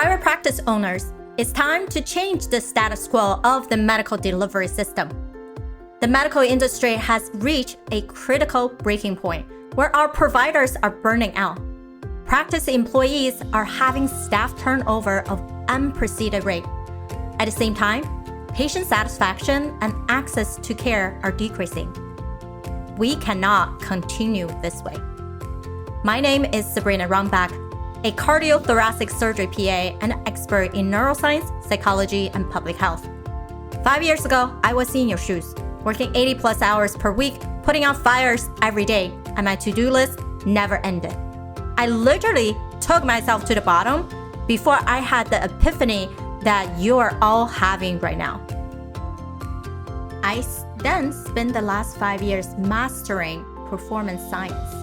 Private practice owners, it's time to change the status quo of the medical delivery system. The medical industry has reached a critical breaking point where our providers are burning out. Practice employees are having staff turnover of unprecedented rate. At the same time, patient satisfaction and access to care are decreasing. We cannot continue this way. My name is Sabrina Runback, a cardiothoracic surgery PA and expert in neuroscience, psychology, and public health. 5 years ago, I was in your shoes, working 80 plus hours per week, putting out fires every day, and my to-do list never ended. I literally took myself to the bottom before I had the epiphany that you are all having right now. I then spent the last 5 years mastering performance science.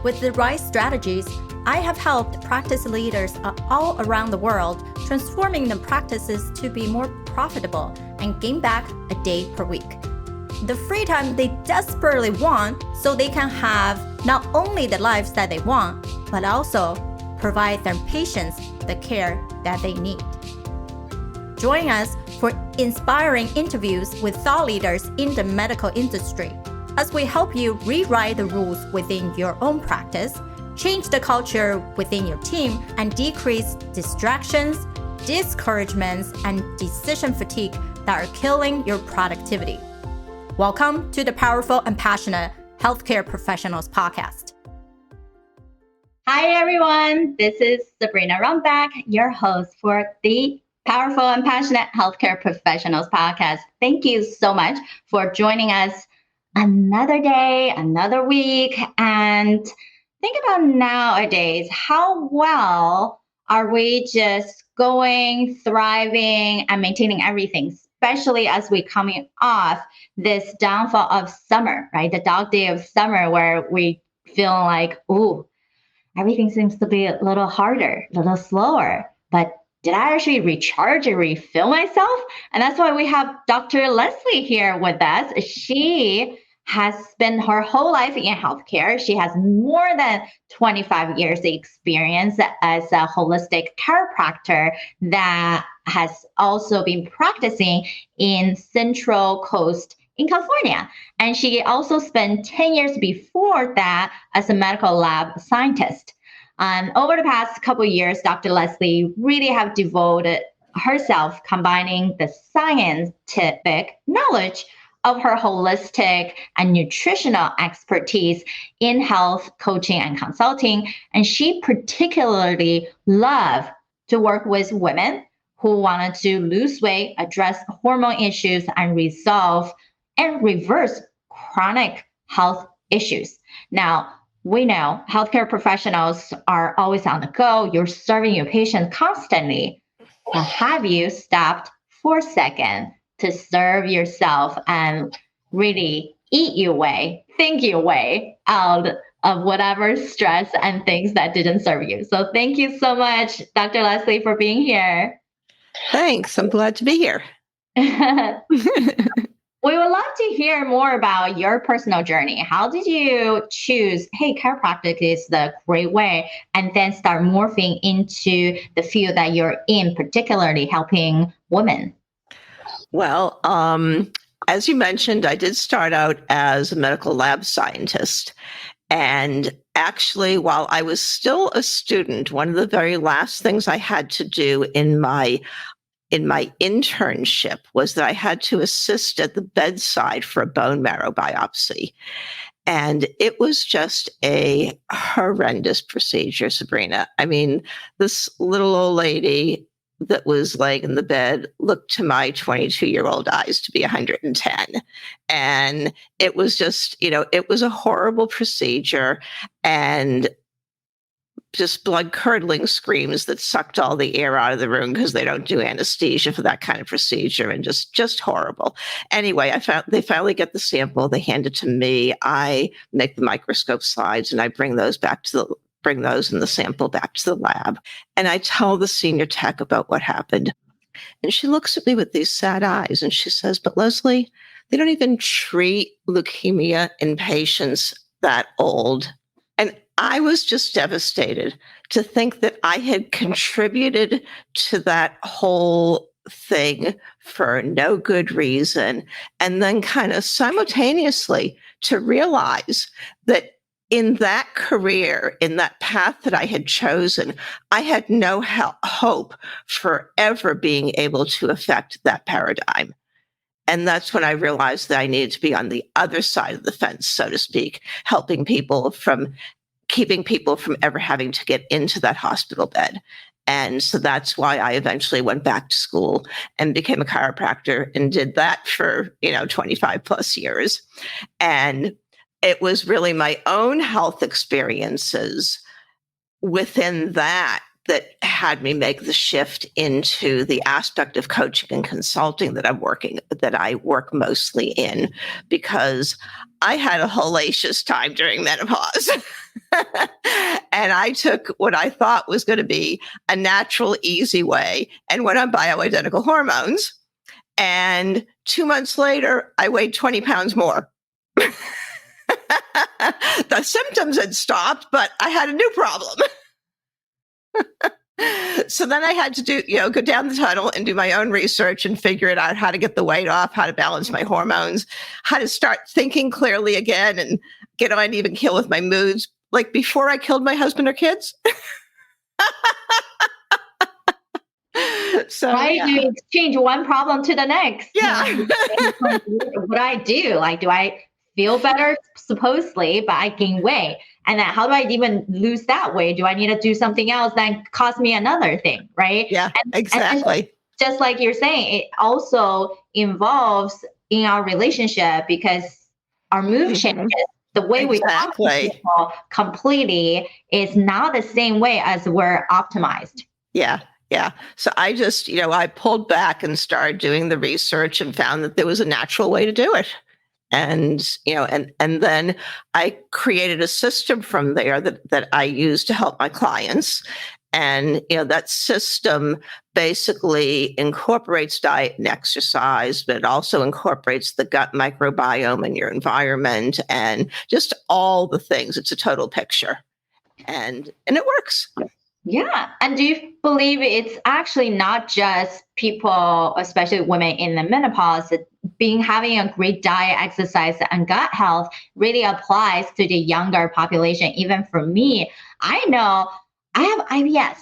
With the right strategies, I have helped practice leaders all around the world, transforming their practices to be more profitable and gain back a day per week. The free time they desperately want so they can have not only the lives that they want, but also provide their patients the care that they need. Join us for inspiring interviews with thought leaders in the medical industry as we help you rewrite the rules within your own practice, change the culture within your team, and decrease distractions, discouragements, and decision fatigue that are killing your productivity. Welcome to the Powerful and Passionate Healthcare Professionals Podcast. Hi, everyone. This is Sabrina Runback, your host for the Powerful and Passionate Healthcare Professionals Podcast. Thank you so much for joining us another day, another week. And think about nowadays, how well are we just going, thriving, and maintaining everything, especially as we're coming off this downfall of summer, right? The dog day of summer where we feel like, ooh, everything seems to be a little harder, a little slower. But did I actually recharge and refill myself? And that's why we have Dr. Leslie here with us. She has spent her whole life in healthcare. She has more than 25 years experience as a holistic chiropractor that has also been practicing in Central Coast in California. And she also spent 10 years before that as a medical lab scientist. Over the past couple of years, Dr. Leslie really have devoted herself combining the scientific knowledge of her holistic and nutritional expertise in health coaching and consulting. And she particularly loved to work with women who wanted to lose weight, address hormone issues, and resolve and reverse chronic health issues. Now, we know healthcare professionals are always on the go. You're serving your patients constantly. But have you stopped for a second to serve yourself and really eat your way, think your way out of whatever stress and things that didn't serve you? So thank you so much, Dr. Leslie, for being here. Thanks. I'm glad to be here. We would love to hear more about your personal journey. How did you choose, hey, chiropractic is the great way, and then start morphing into the field that you're in, particularly helping women? Well, as you mentioned, I did start out as a medical lab scientist. And actually, while I was still a student, one of the very last things I had to do in my internship was that I had to assist at the bedside for a bone marrow biopsy. And it was just a horrendous procedure, Sabrina. I mean, this little old lady that was laying in the bed looked to my 22-year-old eyes to be 110. And it was just, it was a horrible procedure. And just blood-curdling screams that sucked all the air out of the room because they don't do anesthesia for that kind of procedure, and just horrible. Anyway, they finally get the sample. They hand it to me. I make the microscope slides, and I bring those and the sample back to the lab. And I tell the senior tech about what happened. And she looks at me with these sad eyes, and she says, "But Leslie, they don't even treat leukemia in patients that old." And I was just devastated to think that I had contributed to that whole thing for no good reason. And then kind of simultaneously to realize that in that career, in that path that I had chosen, I had no hope for ever being able to affect that paradigm. And that's when I realized that I needed to be on the other side of the fence, so to speak, helping people from keeping people from ever having to get into that hospital bed. And so that's why I eventually went back to school and became a chiropractor and did that for, 25 plus years. And it was really my own health experiences within that had me make the shift into the aspect of coaching and consulting that I work mostly in, because I had a hellacious time during menopause. And I took what I thought was going to be a natural, easy way and went on bioidentical hormones. And 2 months later, I weighed 20 pounds more. The symptoms had stopped, but I had a new problem. So then I had to go down the tunnel and do my own research and figure it out, how to get the weight off, how to balance my hormones, how to start thinking clearly again and get on even keel with my moods, like before I killed my husband or kids. So right, yeah. you exchange one problem to the next. Yeah. What I do, like, do I feel better supposedly, but I gain weight? And then how do I even lose that weight? Do I need to do something else that costs me another thing, right? Yeah, exactly. And just like you're saying, it also involves in our relationship, because our mood changes. The way we talk to people completely is not the same way as we're optimized. Yeah. Yeah. So I just, I pulled back and started doing the research and found that there was a natural way to do it. And, and then I created a system from there that I use to help my clients. And, that system basically incorporates diet and exercise, but it also incorporates the gut microbiome and your environment and just all the things. It's a total picture. And it works. Yeah. And do you believe it's actually not just people, especially women in the menopause, that having a great diet, exercise, and gut health really applies to the younger population? Even for me, I know I have IBS,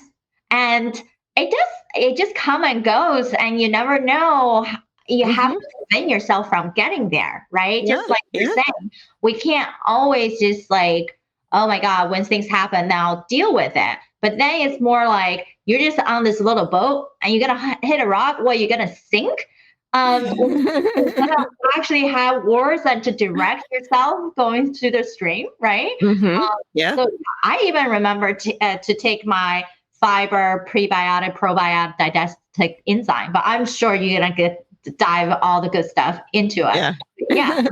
and it just come and goes, and you never know. You have to prevent yourself from getting there, right? Yeah, just like you're saying, we can't always just like, oh my God, when things happen, now deal with it. But then it's more like you're just on this little boat and you're going to hit a rock. Well, you're going to sink. You're going to actually have words and to direct yourself going to the stream, right? Yeah. So I even remember to take my fiber, prebiotic, probiotic, digestive enzyme, but I'm sure you're going to dive all the good stuff into it. Yeah.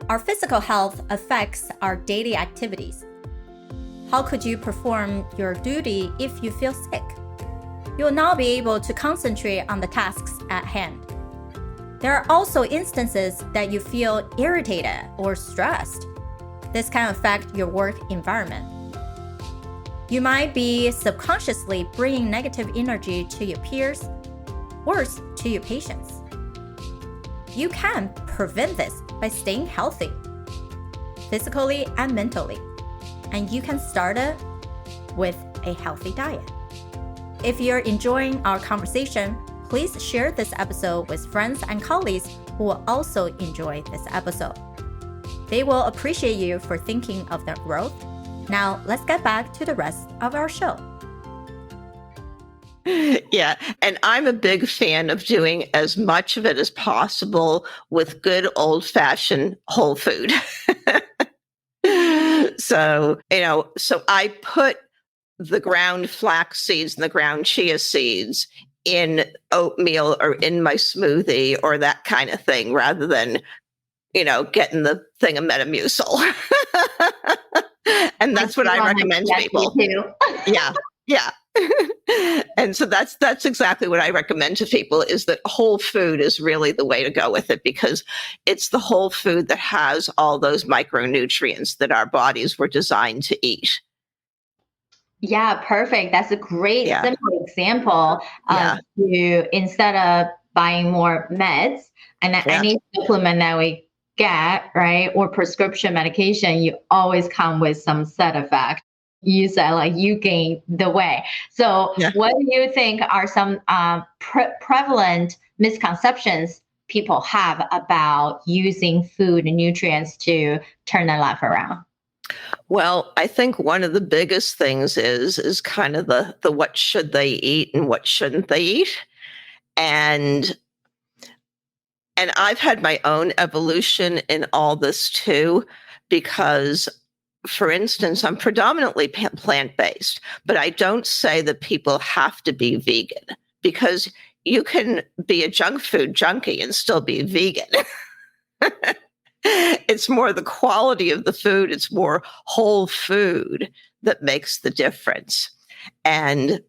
Our physical health affects our daily activities. How could you perform your duty if you feel sick? You will not be able to concentrate on the tasks at hand. There are also instances that you feel irritated or stressed. This can affect your work environment. You might be subconsciously bringing negative energy to your peers, worse, to your patients. You can prevent this by staying healthy, physically and mentally. And you can start it with a healthy diet. If you're enjoying our conversation, please share this episode with friends and colleagues who will also enjoy this episode. They will appreciate you for thinking of their growth. Now, let's get back to the rest of our show. Yeah. And I'm a big fan of doing as much of it as possible with good old-fashioned whole food. So I put the ground flax seeds and the ground chia seeds in oatmeal or in my smoothie or that kind of thing, rather than, getting the thing of Metamucil. And that's what I recommend to people. Yeah. And so that's exactly what I recommend to people, is that whole food is really the way to go with it, because it's the whole food that has all those micronutrients that our bodies were designed to eat. Yeah, perfect. That's a great Yeah. simple example Yeah. of you, instead of buying more meds and Yeah. any supplement that we get, right, or prescription medication, you always come with some side effect. You said like you gain the weight. So, Yeah. what do you think are some prevalent misconceptions people have about using food and nutrients to turn their life around? Well, I think one of the biggest things is kind of the what should they eat and what shouldn't they eat. And and I've had my own evolution in all this too, because for instance, I'm predominantly plant-based, but I don't say that people have to be vegan, because you can be a junk food junkie and still be vegan. It's more the quality of the food, it's more whole food that makes the difference. And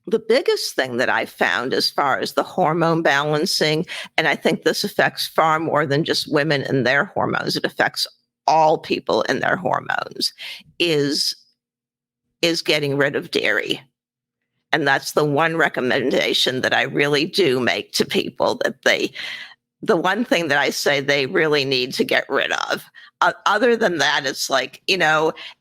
the biggest thing that I found as far as the hormone balancing, and I think this affects far more than just women and their hormones, it affects all people and their hormones, is getting rid of dairy. And that's the one recommendation that I really do make to people, that the one thing that I say they really need to get rid of. Other than that, it's like,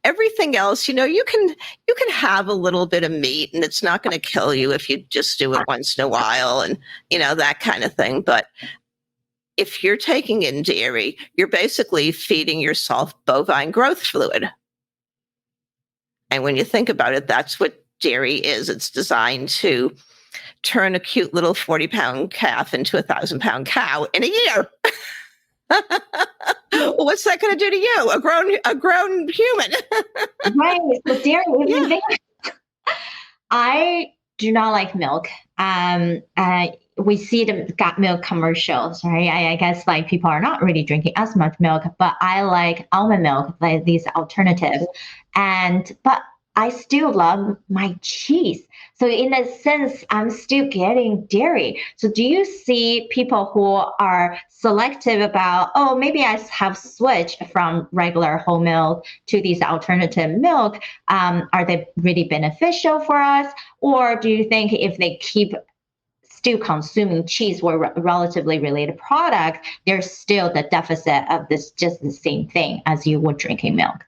everything else, you can have a little bit of meat and it's not going to kill you if you just do it once in a while, and, that kind of thing. But if you're taking in dairy, you're basically feeding yourself bovine growth fluid. And when you think about it, that's what dairy is. It's designed to turn a cute little 40-pound calf into a 1,000-pound cow in a year. Well, what's that going to do to you, a grown human? Right. So dairy, if you Yeah. think, I do not like milk. We see the got milk commercials, right? I guess like people are not really drinking as much milk, but I like almond milk, like these alternatives. But I still love my cheese. So in a sense, I'm still getting dairy. So do you see people who are selective about, oh, maybe I have switched from regular whole milk to these alternative milk? Are they really beneficial for us? Or do you think if they keep still consuming cheese or relatively related product, there's still the deficit of this, just the same thing as you would drinking milk?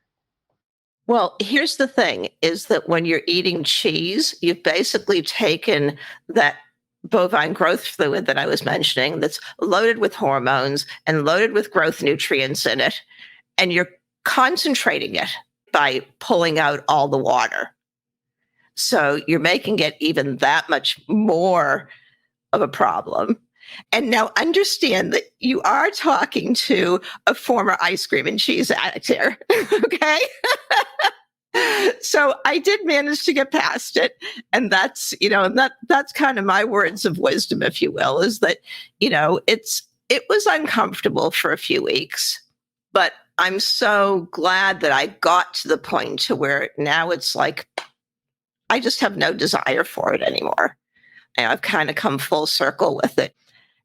Well, here's the thing, is that when you're eating cheese, you've basically taken that bovine growth fluid that I was mentioning, that's loaded with hormones and loaded with growth nutrients in it, and you're concentrating it by pulling out all the water. So you're making it even that much more of a problem. And now understand that you are talking to a former ice cream and cheese addict here. Okay. So I did manage to get past it. And that's kind of my words of wisdom, if you will, is that, it was uncomfortable for a few weeks, but I'm so glad that I got to the point to where now it's like, I just have no desire for it anymore. And I've kind of come full circle with it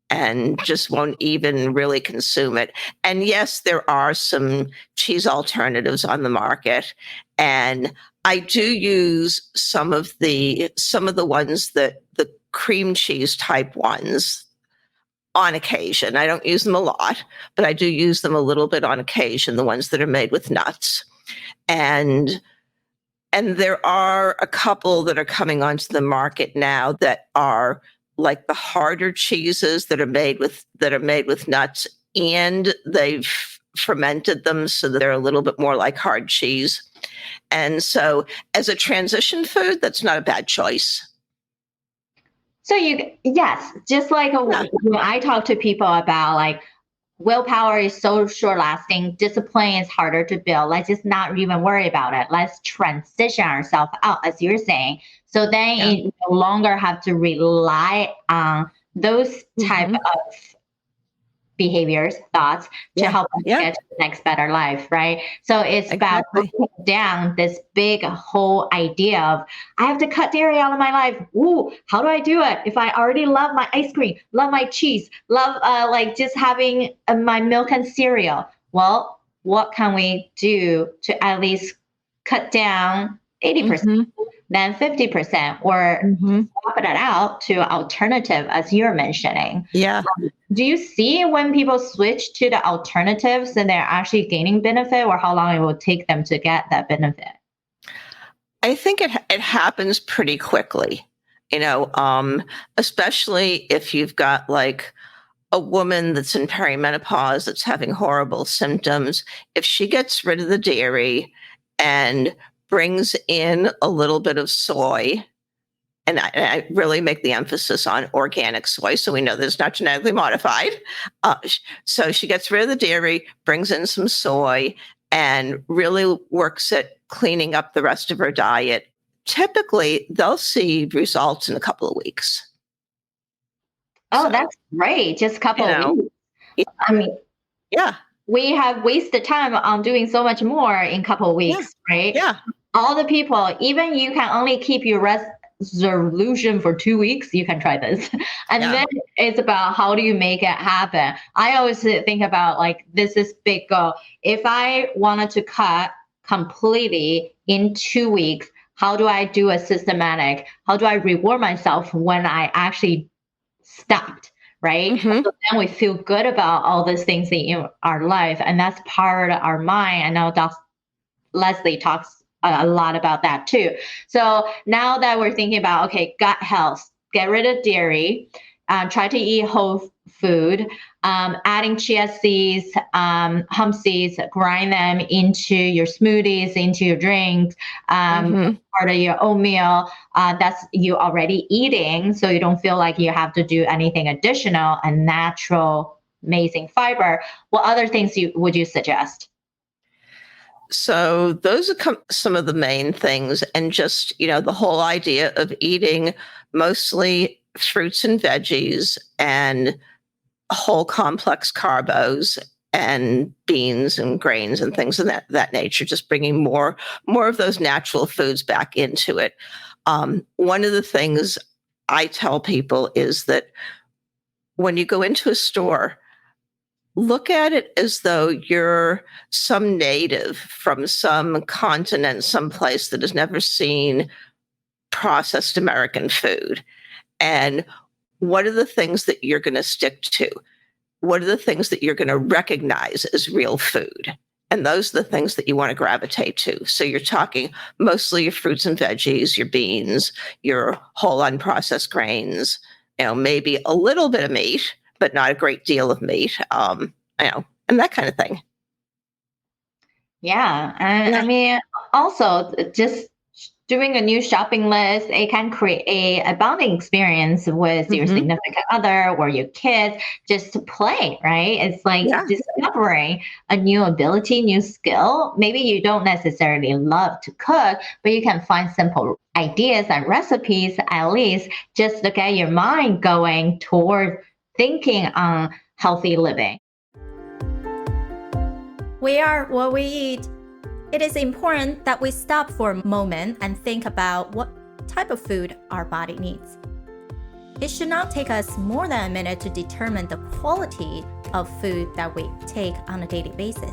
and just won't even really consume it. And yes, there are some cheese alternatives on the market. And I do use some of the ones, that the cream cheese type ones, on occasion. I don't use them a lot, but I do use them a little bit on occasion, the ones that are made with nuts. And there are a couple that are coming onto the market now that are like the harder cheeses that are made with nuts, and they've fermented them so that they're a little bit more like hard cheese. And so as a transition food, that's not a bad choice. So yes, just like when I talk to people about like willpower is so short lasting, discipline is harder to build. Let's just not even worry about it. Let's transition ourselves out, as you're saying. So then you no longer have to rely on those type of behaviors, thoughts to help us get to the next better life, right? So it's about breaking down this big whole idea of I have to cut dairy out of my life. Ooh, how do I do it? If I already love my ice cream, love my cheese, love like just having my milk and cereal. Well, what can we do to at least cut down 80%? Then 50%, or swap it out to alternative, as you're mentioning. Yeah. Do you see when people switch to the alternatives and they're actually gaining benefit, or how long it will take them to get that benefit? I think it happens pretty quickly, especially if you've got like a woman that's in perimenopause that's having horrible symptoms. If she gets rid of the dairy and brings in a little bit of soy, and I really make the emphasis on organic soy, so we know that it's not genetically modified. So she gets rid of the dairy, brings in some soy, and really works at cleaning up the rest of her diet. Typically, they'll see results in a couple of weeks. Oh, that's great. Just a couple of weeks. I mean, we have wasted time on doing so much more in a couple of weeks, right? Yeah. All the people, even you can only keep your resolution for 2 weeks, you can try this. And then it's about how do you make it happen. I always think about like, this is big goal. If I wanted to cut completely in 2 weeks, how do I do a systematic? How do I reward myself when I actually stopped? Right? So then we feel good about all these things in our life. And that's part of our mind. I know Dr. Leslie talks a lot about that too. So now that we're thinking about, okay, gut health, get rid of dairy, try to eat whole food, adding chia seeds, hemp seeds, grind them into your smoothies, into your drinks, part of your oatmeal, that's you already eating. So you don't feel like you have to do anything additional, and natural, amazing fiber. What other things would you suggest? So those are some of the main things. And just, the whole idea of eating mostly fruits and veggies and whole complex carbos and beans and grains and things of that nature, just bringing more of those natural foods back into it. One of the things I tell people is that when you go into a store, look at it as though you're some native from some continent, someplace that has never seen processed American food. And what are the things that you're going to stick to? What are the things that you're going to recognize as real food? And those are the things that you want to gravitate to. So you're talking mostly your fruits and veggies, your beans, your whole unprocessed grains, maybe a little bit of meat, but not a great deal of meat, and that kind of thing. Yeah. And I mean, also just doing a new shopping list, it can create a bonding experience with your significant other or your kids, just to play, right? It's like discovering a new ability, new skill. Maybe you don't necessarily love to cook, but you can find simple ideas and recipes, at least just to get your mind going toward thinking on healthy living. We are what we eat. It is important that we stop for a moment and think about what type of food our body needs. It should not take us more than a minute to determine the quality of food that we take on a daily basis.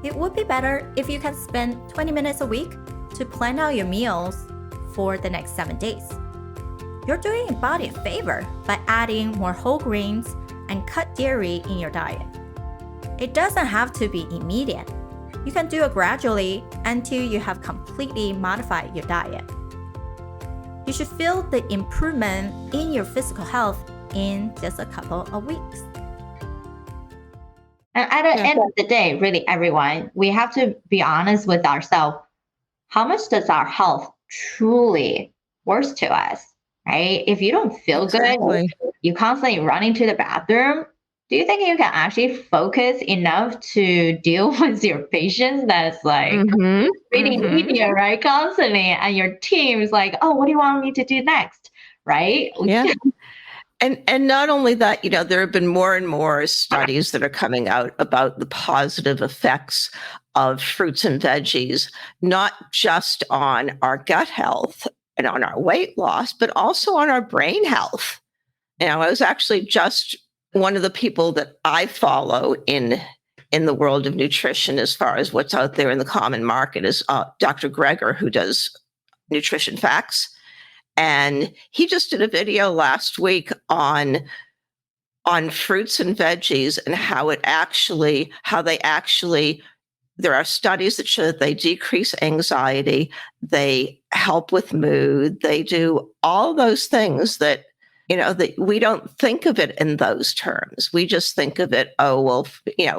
It would be better if you can spend 20 minutes a week to plan out your meals for the next 7 days. You're doing your body a favor by adding more whole grains and cut dairy in your diet. It doesn't have to be immediate. You can do it gradually until you have completely modified your diet. You should feel the improvement in your physical health in just a couple of weeks. And at the end of the day, really, everyone, we have to be honest with ourselves. How much does our health truly worth to us, right? If you don't feel good, you're constantly running to the bathroom, do you think you can actually focus enough to deal with your patients that's like reading media, right? Constantly. And your team is like, oh, what do you want me to do next? Right? Yeah. And not only that, there have been more and more studies that are coming out about the positive effects of fruits and veggies, not just on our gut health and on our weight loss, but also on our brain health. I was actually just one of the people that I follow in the world of nutrition, as far as what's out there in the common market, is Dr. Greger, who does Nutrition Facts. And he just did a video last week on fruits and veggies and how they actually, there are studies that show that they decrease anxiety, they help with mood, they do all those things that that we don't think of it in those terms. We just think of it, oh, well,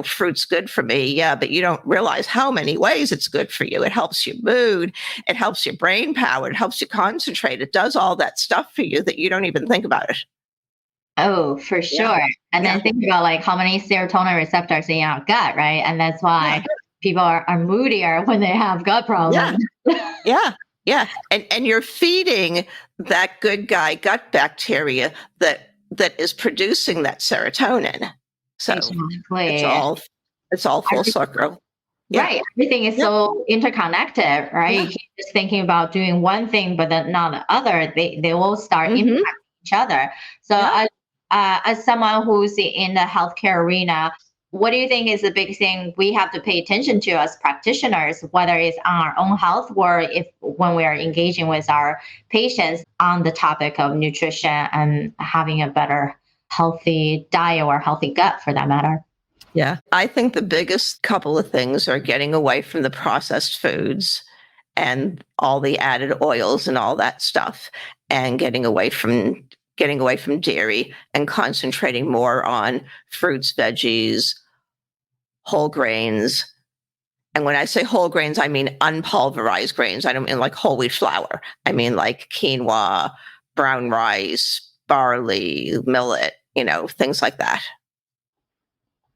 fruit's good for me. Yeah, but you don't realize how many ways it's good for you. It helps your mood. It helps your brain power. It helps you concentrate. It does all that stuff for you that you don't even think about it. Oh, for sure. Yeah. And then think about like how many serotonin receptors in our gut, right? And that's why people are moodier when they have gut problems. Yeah. Yeah. And you're feeding that good guy gut bacteria that is producing that serotonin. So exactly. it's all full circle. Yeah. Right. Everything is so interconnected, right? You keep just thinking about doing one thing, but then not the other. They will start impacting each other. So as someone who's in the healthcare arena, what do you think is the big thing we have to pay attention to as practitioners, whether it's on our own health or if when we are engaging with our patients on the topic of nutrition and having a better healthy diet or healthy gut for that matter? Yeah, I think the biggest couple of things are getting away from the processed foods and all the added oils and all that stuff, and getting away from dairy and concentrating more on fruits, veggies, whole grains. And when I say whole grains, I mean unpulverized grains. I don't mean like whole wheat flour. I mean like quinoa, brown rice, barley, millet, things like that.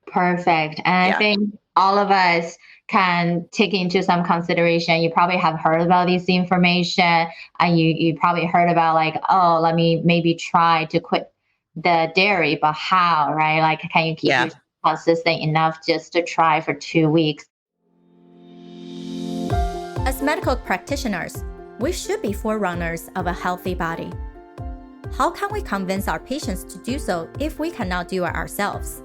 Perfect. And I think all of us can take into some consideration. You probably have heard about this information, and you probably heard about like, oh, let me maybe try to quit the dairy, but how, right? Like, can you keep yourself consistent enough just to try for 2 weeks? As medical practitioners, we should be forerunners of a healthy body. How can we convince our patients to do so if we cannot do it ourselves?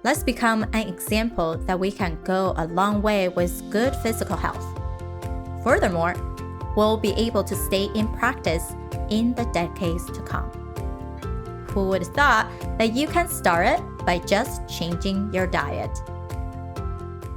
Let's become an example that we can go a long way with good physical health. Furthermore, we'll be able to stay in practice in the decades to come. Who would have thought that you can start it by just changing your diet?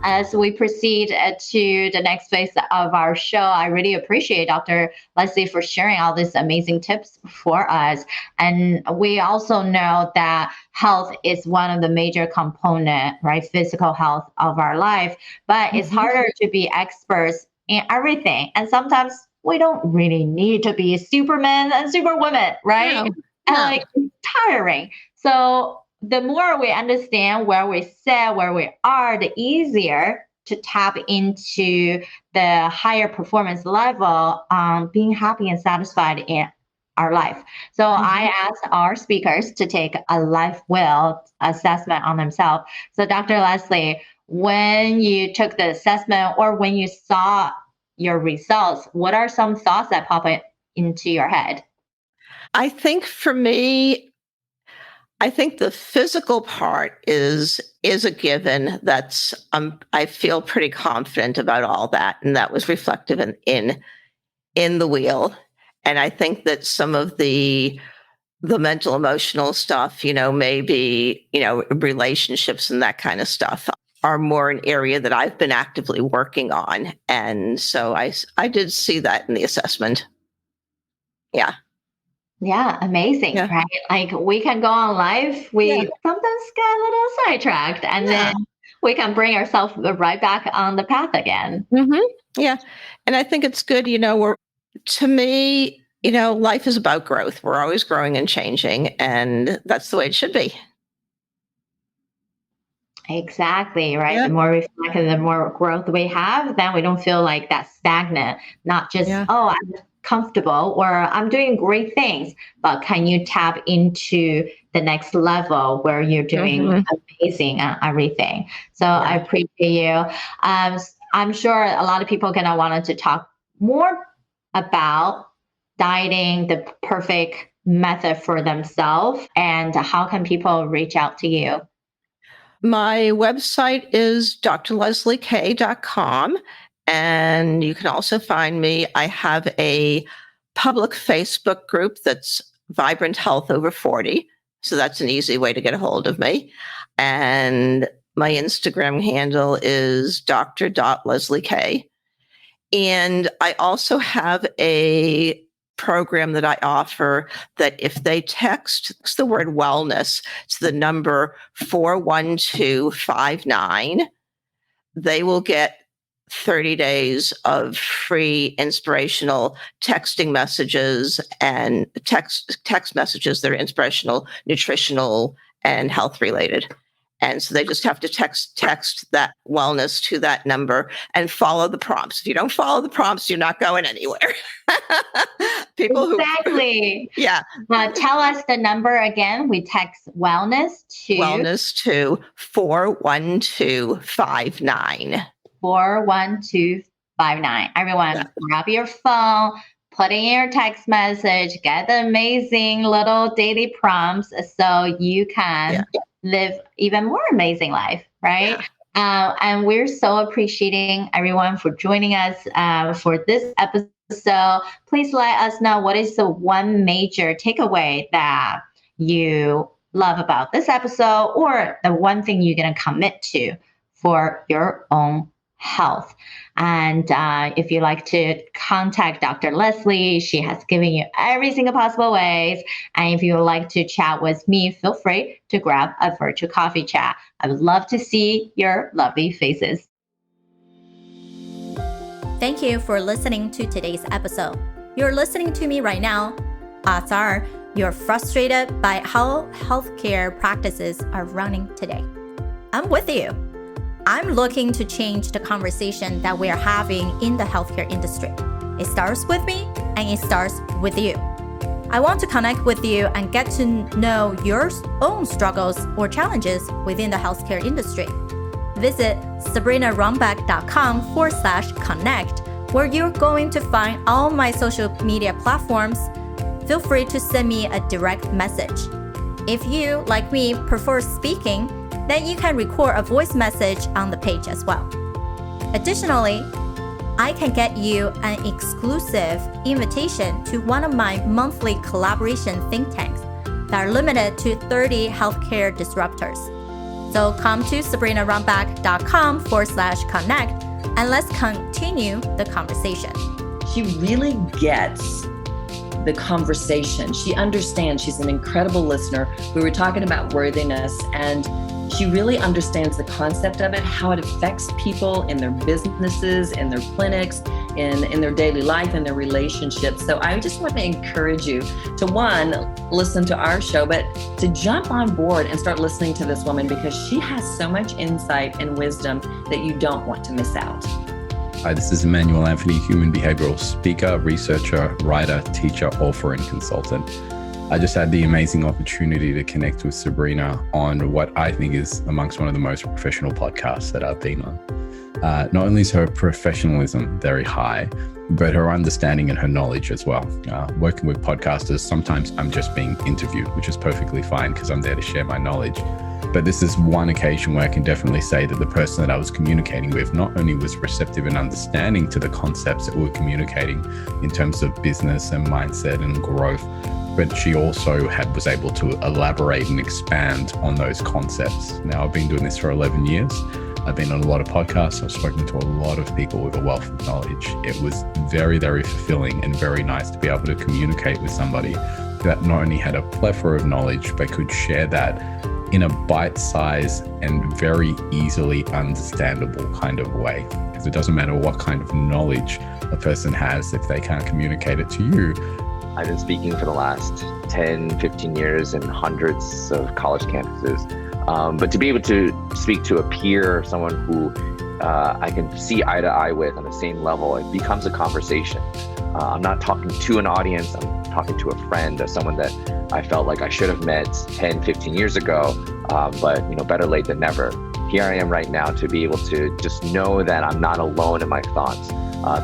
As we proceed to the next phase of our show, I really appreciate Dr. Leslie for sharing all these amazing tips for us. And we also know that health is one of the major components, right? Physical health of our life, but it's harder to be experts in everything. And sometimes we don't really need to be Superman and Superwoman, right? No. And like it's tiring. So the more we understand where we sit, where we are, the easier to tap into the higher performance level, being happy and satisfied in our life. So I asked our speakers to take a life well assessment on themselves. So Dr. Leslie, when you took the assessment or when you saw your results, what are some thoughts that pop into your head? I think for me, the physical part is a given. That's I feel pretty confident about all that, and that was reflective in the wheel. And I think that some of the mental, emotional stuff, maybe relationships and that kind of stuff are more an area that I've been actively working on, and so I did see that in the assessment. Yeah. Yeah, amazing, right? Like we can go on live. We sometimes get a little sidetracked and then we can bring ourselves right back on the path again. Yeah. And I think it's good, to me, life is about growth. We're always growing and changing, and that's the way it should be. Exactly, right? The more reflective, the more growth we have, then we don't feel like that stagnant, not just, comfortable, or I'm doing great things, but can you tap into the next level where you're doing amazing and everything? So I appreciate you. I'm sure a lot of people gonna want to talk more about dieting, the perfect method for themselves, and how can people reach out to you? My website is drlesliek.com, and you can also find me. I have a public Facebook group that's Vibrant Health Over 40. So that's an easy way to get a hold of me. And my Instagram handle is dr.lesliek. And I also have a program that I offer that if they text the word wellness to the number 41259, they will get 30 days of free inspirational texting messages and text messages that are inspirational, nutritional, and health related. And so they just have to text that wellness to that number and follow the prompts. If you don't follow the prompts, you're not going anywhere. Exactly. Yeah. Tell us the number again. We text wellness to 41259. 41259. Everyone, grab your phone, put in your text message, get the amazing little daily prompts so you can live even more amazing life, right? And we're so appreciating everyone for joining us for this episode. Please let us know what is the one major takeaway that you love about this episode, or the one thing you're going to commit to for your own health. And if you like to contact Dr. Leslie, she has given you every single possible ways. And if you would like to chat with me, feel free to grab a virtual coffee chat. I would love to see your lovely faces. Thank you for listening to today's episode. You're listening to me right now. Odds are you're frustrated by how healthcare practices are running today. I'm with you. I'm looking to change the conversation that we are having in the healthcare industry. It starts with me and it starts with you. I want to connect with you and get to know your own struggles or challenges within the healthcare industry. Visit sabrinarumback.com/connect, where you're going to find all my social media platforms. Feel free to send me a direct message. If you, like me, prefer speaking, then you can record a voice message on the page as well. Additionally, I can get you an exclusive invitation to one of my monthly collaboration think tanks that are limited to 30 healthcare disruptors. So come to sabrinarumback.com/connect and let's continue the conversation. She really gets the conversation. She understands. She's an incredible listener. We were talking about worthiness, and she really understands the concept of it, how it affects people in their businesses, in their clinics, in their daily life, in their relationships. So I just want to encourage you to, one, listen to our show, but to jump on board and start listening to this woman, because she has so much insight and wisdom that you don't want to miss out. Hi, this is Emmanuel Anthony, human behavioral speaker, researcher, writer, teacher, author, and consultant. I just had the amazing opportunity to connect with Sabrina on what I think is amongst one of the most professional podcasts that I've been on. Not only is her professionalism very high, but her understanding and her knowledge as well. Working with podcasters, sometimes I'm just being interviewed, which is perfectly fine because I'm there to share my knowledge. But this is one occasion where I can definitely say that the person that I was communicating with not only was receptive and understanding to the concepts that we were communicating in terms of business and mindset and growth, but she also was able to elaborate and expand on those concepts. Now, I've been doing this for 11 years. I've been on a lot of podcasts. I've spoken to a lot of people with a wealth of knowledge. It was very, very fulfilling and very nice to be able to communicate with somebody that not only had a plethora of knowledge, but could share that in a bite-sized and very easily understandable kind of way. Because it doesn't matter what kind of knowledge a person has, if they can't communicate it to you. I've been speaking for the last 10, 15 years in hundreds of college campuses But to be able to speak to a peer, someone who I can see eye to eye with on the same level, it becomes a conversation. I'm not talking to an audience, I'm talking to a friend, or someone that I felt like I should have met 10, 15 years ago, but better late than never. Here I am right now to be able to just know that I'm not alone in my thoughts,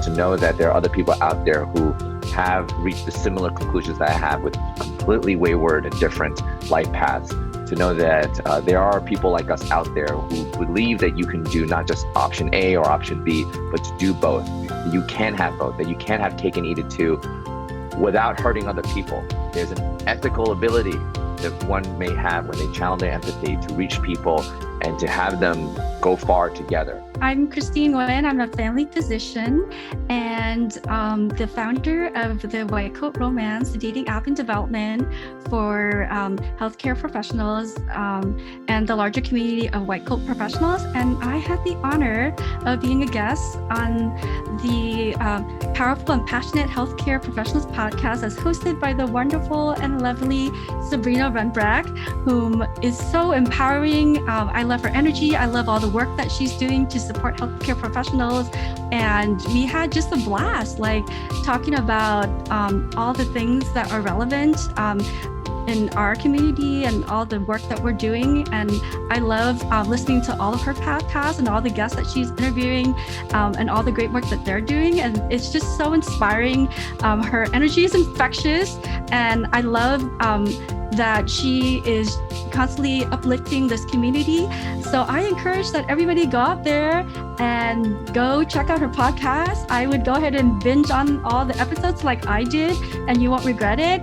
to know that there are other people out there who have reached the similar conclusions that I have with completely wayward and different life paths, to know that there are people like us out there who believe that you can do not just option A or option B, but to do both. That you can have both, that you can have cake and eat it too without hurting other people. There's an ethical ability that one may have when they channel their empathy to reach people and to have them go far together. I'm Christine Nguyen. I'm a family physician and the founder of the White Coat Romance, the dating app in development for healthcare professionals and the larger community of white coat professionals. And I had the honor of being a guest on the Powerful and Passionate Healthcare Professionals podcast, as hosted by the wonderful and lovely Sabrina Renbrack, whom is so empowering. I love her energy. I love all the work that she's doing to support healthcare professionals. And we had just a blast, like talking about all the things that are relevant in our community and all the work that we're doing. And I love listening to all of her podcasts and all the guests that she's interviewing and all the great work that they're doing. And it's just so inspiring. Her energy is infectious. And I love that she is constantly uplifting this community. So I encourage that everybody go out there and go check out her podcast. I would go ahead and binge on all the episodes like I did, and you won't regret it.